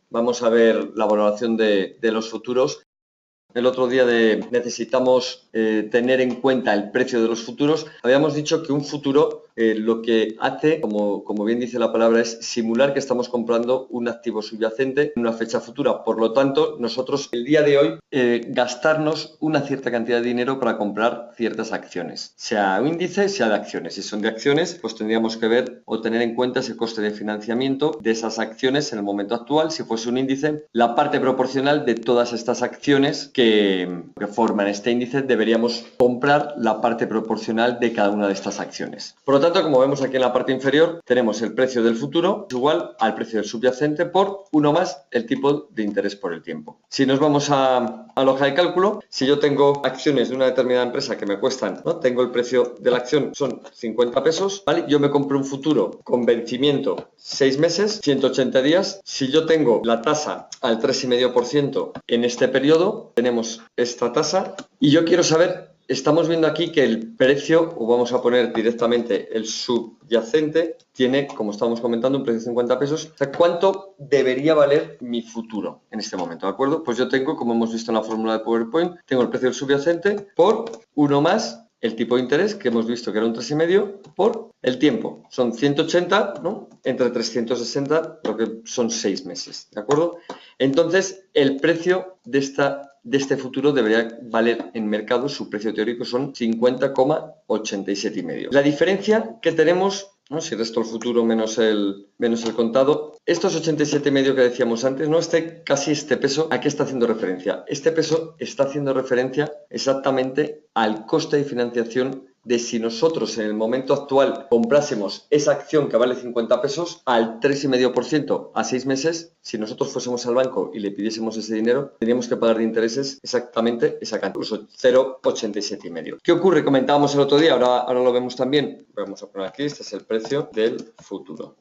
Vamos a ver la valoración de los futuros. El otro día necesitamos tener en cuenta el precio de los futuros. Habíamos dicho que un futuro lo que hace, como bien dice la palabra, es simular que estamos comprando un activo subyacente en una fecha futura. Por lo tanto, nosotros el día de hoy gastarnos una cierta cantidad de dinero para comprar ciertas acciones, sea un índice, sea de acciones. Si son de acciones, pues tendríamos que ver o tener en cuenta ese coste de financiamiento de esas acciones en el momento actual. Si fuese un índice, la parte proporcional de todas estas acciones que forman este índice, deberíamos comprar la parte proporcional de cada una de estas acciones. Por lo tanto, como vemos aquí en la parte inferior, tenemos el precio del futuro igual al precio del subyacente por 1 más el tipo de interés por el tiempo. Si nos vamos a la hoja de cálculo, si yo tengo acciones de una determinada empresa que me cuestan, ¿no? Tengo el precio de la acción, son 50 pesos, ¿vale? Yo me compro un futuro con vencimiento 6 meses, 180 días. Si yo tengo la tasa al 3,5% en este periodo, tenemos esta tasa y yo quiero saber, estamos viendo aquí que el precio, o vamos a poner directamente el subyacente, tiene, como estábamos comentando, un precio de 50 pesos. O sea, ¿cuánto debería valer mi futuro en este momento? ¿De acuerdo? Pues yo tengo, como hemos visto en la fórmula de PowerPoint, tengo el precio del subyacente por 1 más el tipo de interés, que hemos visto que era un 3,5, por el tiempo. Son 180, ¿no? Entre 360, lo que son 6 meses, ¿de acuerdo? Entonces, el precio de este futuro debería valer en mercado, su precio teórico son 50,87,5. La diferencia que tenemos, ¿no? Si resto el futuro menos el contado, estos 87,5 que decíamos antes, ¿no? Casi este peso, ¿a qué está haciendo referencia? Este peso está haciendo referencia exactamente al coste de financiación de si nosotros en el momento actual comprásemos esa acción que vale 50 pesos al 3,5% a 6 meses, si nosotros fuésemos al banco y le pidiésemos ese dinero, tendríamos que pagar de intereses exactamente esa cantidad, incluso 0,87,5. ¿Qué ocurre? Comentábamos el otro día, ahora lo vemos también. Vamos a poner aquí, este es el precio del futuro.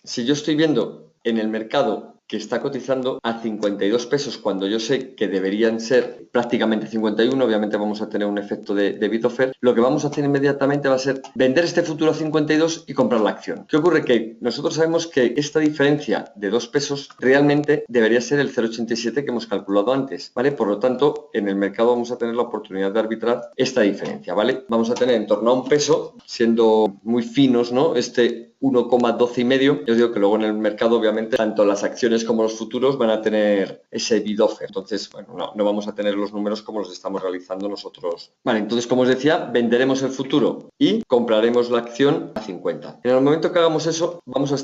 Si yo estoy viendo en el mercado que está cotizando a 52 pesos cuando yo sé que deberían ser prácticamente 51, obviamente vamos a tener un efecto de bid offer, lo que vamos a hacer inmediatamente va a ser vender este futuro a 52 y comprar la acción. ¿Qué ocurre? Que nosotros sabemos que esta diferencia de 2 pesos realmente debería ser el 0,87 que hemos calculado antes, ¿vale? Por lo tanto, en el mercado vamos a tener la oportunidad de arbitrar esta diferencia, ¿vale? Vamos a tener en torno a 1 peso, siendo muy finos, ¿no? 1,12,5. Yo digo que luego en el mercado, obviamente, tanto las acciones como los futuros van a tener ese bid offer. Entonces, bueno, no vamos a tener los números como los estamos realizando nosotros. Vale, entonces, como os decía, venderemos el futuro y compraremos la acción a 50. En el momento que hagamos eso, vamos a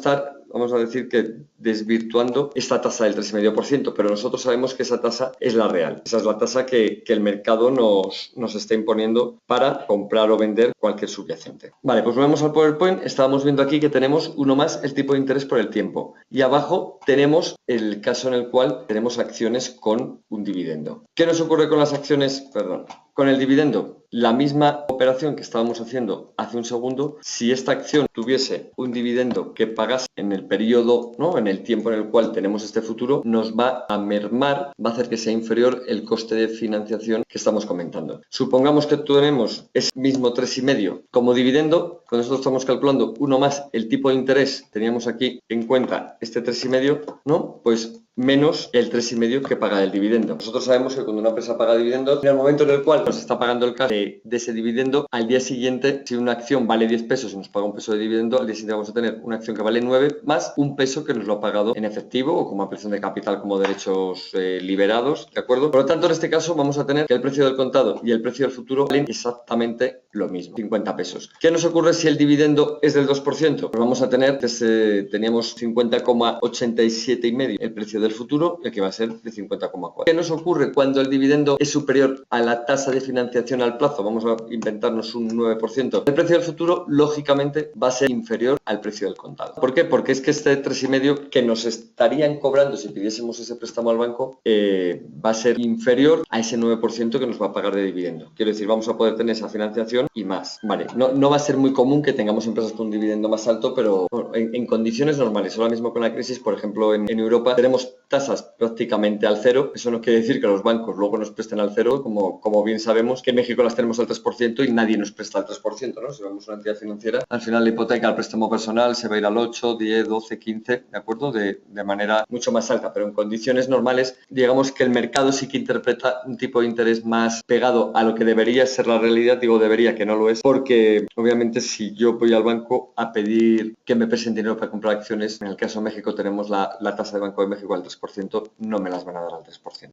decir que desvirtuando esta tasa del 3,5%, pero nosotros sabemos que esa tasa es la real. Esa es la tasa que el mercado nos está imponiendo para comprar o vender cualquier subyacente. Vale, pues volvemos al PowerPoint. Estábamos viendo aquí que tenemos 1 más el tipo de interés por el tiempo. Y abajo tenemos el caso en el cual tenemos acciones con un dividendo. ¿Qué nos ocurre con las acciones? Perdón. Con el dividendo, la misma operación que estábamos haciendo hace un segundo, si esta acción tuviese un dividendo que pagase en el periodo, ¿no? En el tiempo en el cual tenemos este futuro, nos va a mermar, va a hacer que sea inferior el coste de financiación que estamos comentando. Supongamos que tenemos ese mismo 3,5 como dividendo, cuando nosotros estamos calculando 1 más el tipo de interés, teníamos aquí en cuenta este 3,5, ¿no? Pues menos el 3,5 que paga el dividendo. Nosotros sabemos que cuando una empresa paga dividendos, en el momento en el cual nos está pagando el cash de ese dividendo, al día siguiente, si una acción vale 10 pesos y nos paga un peso de dividendo, al día siguiente vamos a tener una acción que vale 9 más un peso que nos lo ha pagado en efectivo o como ampliación de capital como derechos liberados, ¿de acuerdo? Por lo tanto, en este caso vamos a tener que el precio del contado y el precio del futuro valen exactamente lo mismo, 50 pesos. ¿Qué nos ocurre si el dividendo es del 2%? Pues vamos a tener, teníamos 50,87,5 el precio del futuro, el que va a ser de 50,4. ¿Qué nos ocurre cuando el dividendo es superior a la tasa de financiación al plazo? Vamos a inventarnos un 9%. El precio del futuro, lógicamente, va a ser inferior al precio del contado. ¿Por qué? Porque es que este 3,5 que nos estarían cobrando si pidiésemos ese préstamo al banco va a ser inferior a ese 9% que nos va a pagar de dividendo. Quiero decir, vamos a poder tener esa financiación y más. Vale, no va a ser muy común que tengamos empresas con un dividendo más alto, pero bueno, en condiciones normales. Ahora mismo con la crisis, por ejemplo, en Europa tenemos tasas prácticamente al cero. Eso no quiere decir que los bancos luego nos presten al cero, como bien sabemos que en México las tenemos al 3% y nadie nos presta al 3%, ¿no? Si vamos a una entidad financiera, al final la hipoteca al préstamo personal se va a ir al 8, 10, 12, 15, ¿de acuerdo? De manera mucho más alta, pero en condiciones normales, digamos que el mercado sí que interpreta un tipo de interés más pegado a lo que debería ser la realidad. Digo debería, que no lo es, porque obviamente si yo voy al banco a pedir que me presten dinero para comprar acciones, en el caso de México tenemos la tasa de Banco de México al 3%, no me las van a dar al 3%.